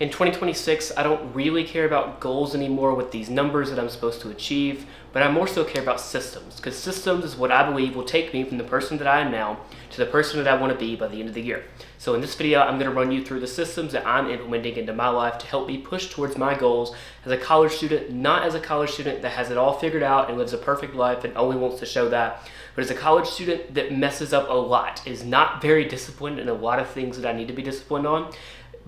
In 2026, I don't really care about goals anymore with these numbers that I'm supposed to achieve, but I more so care about systems, because systems is what I believe will take me from the person that I am now to the person that I want to be by the end of the year. So in this video, I'm going to run you through the systems that I'm implementing into my life to help me push towards my goals as a college student, not as a college student that has it all figured out and lives a perfect life and only wants to show that, but as a college student that messes up a lot, is not very disciplined in a lot of things that I need to be disciplined on,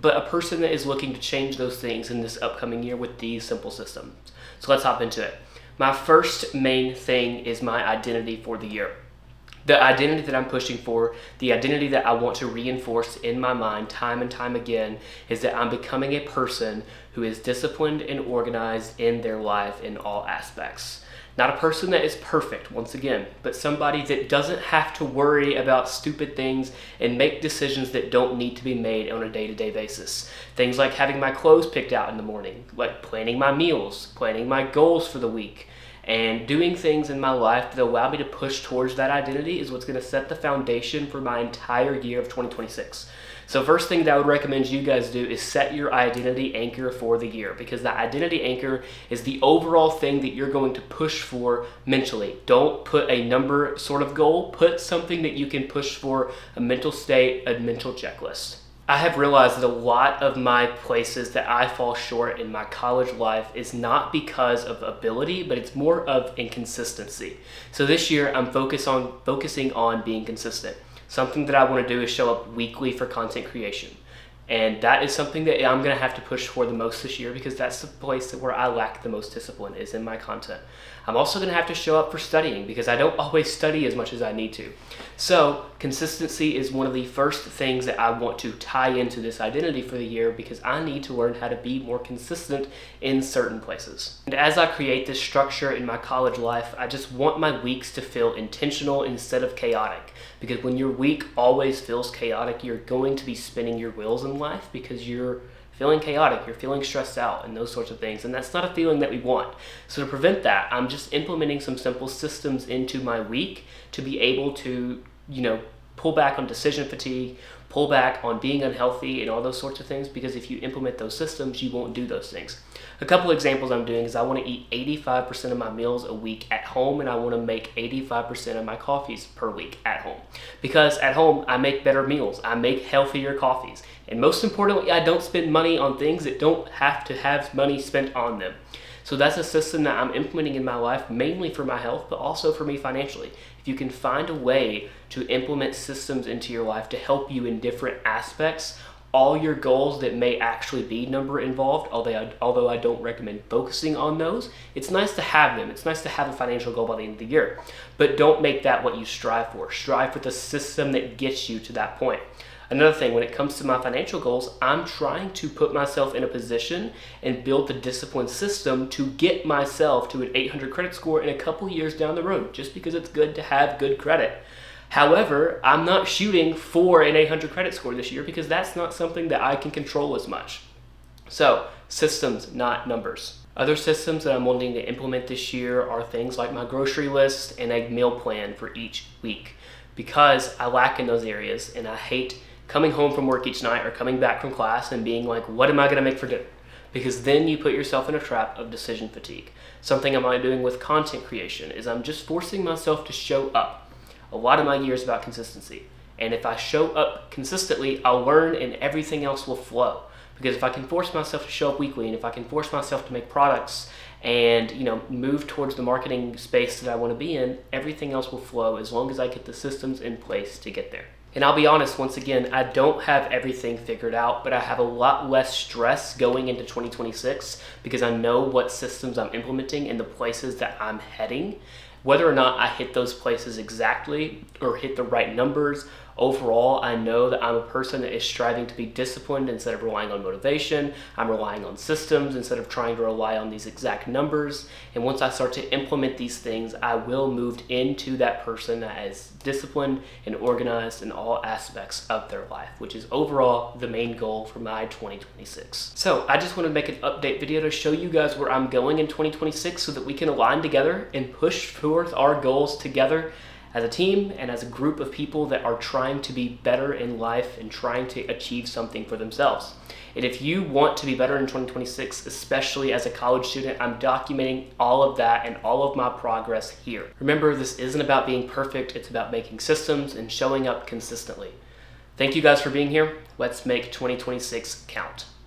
but a person that is looking to change those things in this upcoming year with these simple systems. So let's hop into it. My first main thing is my identity for the year. The identity that I'm pushing for, the identity that I want to reinforce in my mind time and time again, is that I'm becoming a person who is disciplined and organized in their life in all aspects. Not a person that is perfect, once again, but somebody that doesn't have to worry about stupid things and make decisions that don't need to be made on a day-to-day basis. Things like having my clothes picked out in the morning, like planning my meals, planning my goals for the week, and doing things in my life that allow me to push towards that identity is what's going to set the foundation for my entire year of 2026. So first thing that I would recommend you guys do is set your identity anchor for the year, because the identity anchor is the overall thing that you're going to push for mentally. Don't put a number sort of goal, put something that you can push for, a mental state, a mental checklist. I have realized that a lot of my places that I fall short in my college life is not because of ability, but it's more of inconsistency. So this year I'm focusing on being consistent. Something that I want to do is show up weekly for content creation. And that is something that I'm going to have to push for the most this year, because that's the place where I lack the most discipline, is in my content. I'm also going to have to show up for studying, because I don't always study as much as I need to. So consistency is one of the first things that I want to tie into this identity for the year, because I need to learn how to be more consistent in certain places. And as I create this structure in my college life, I just want my weeks to feel intentional instead of chaotic. Because when your week always feels chaotic, you're going to be spinning your wheels in life, because you're feeling chaotic, you're feeling stressed out, and those sorts of things. And that's not a feeling that we want. So to prevent that, I'm just implementing some simple systems into my week to be able to, pull back on decision fatigue, pull back on being unhealthy and all those sorts of things, because if you implement those systems, you won't do those things. A couple examples I'm doing is I want to eat 85% of my meals a week at home, and I want to make 85% of my coffees per week at home. Because at home, I make better meals, I make healthier coffees, and most importantly, I don't spend money on things that don't have to have money spent on them. So that's a system that I'm implementing in my life, mainly for my health, but also for me financially. If you can find a way to implement systems into your life to help you in different aspects, all your goals that may actually be number involved, although I don't recommend focusing on those, it's nice to have them. It's nice to have a financial goal by the end of the year, but don't make that what you strive for. Strive for the system that gets you to that point. Another thing, when it comes to my financial goals, I'm trying to put myself in a position and build the discipline system to get myself to an 800 credit score in a couple years down the road, just because it's good to have good credit. However, I'm not shooting for an 800 credit score this year, because that's not something that I can control as much. So, systems, not numbers. Other systems that I'm wanting to implement this year are things like my grocery list and a meal plan for each week, because I lack in those areas, and I hate coming home from work each night or coming back from class and being like, what am I going to make for dinner? Because then you put yourself in a trap of decision fatigue. Something I'm doing with content creation is I'm just forcing myself to show up. A lot of my year is about consistency. And if I show up consistently, I'll learn and everything else will flow. Because if I can force myself to show up weekly, and if I can force myself to make products and move towards the marketing space that I want to be in, everything else will flow as long as I get the systems in place to get there. And I'll be honest, once again, I don't have everything figured out, but I have a lot less stress going into 2026 because I know what systems I'm implementing and the places that I'm heading. Whether or not I hit those places exactly or hit the right numbers, overall, I know that I'm a person that is striving to be disciplined instead of relying on motivation. I'm relying on systems instead of trying to rely on these exact numbers. And once I start to implement these things, I will move into that person that is disciplined and organized in all aspects of their life, which is overall the main goal for my 2026. So I just want to make an update video to show you guys where I'm going in 2026 so that we can align together and push forth our goals together as a team and as a group of people that are trying to be better in life and trying to achieve something for themselves. And if you want to be better in 2026, especially as a college student, I'm documenting all of that and all of my progress here. Remember, this isn't about being perfect, it's about making systems and showing up consistently. Thank you guys for being here. Let's make 2026 count.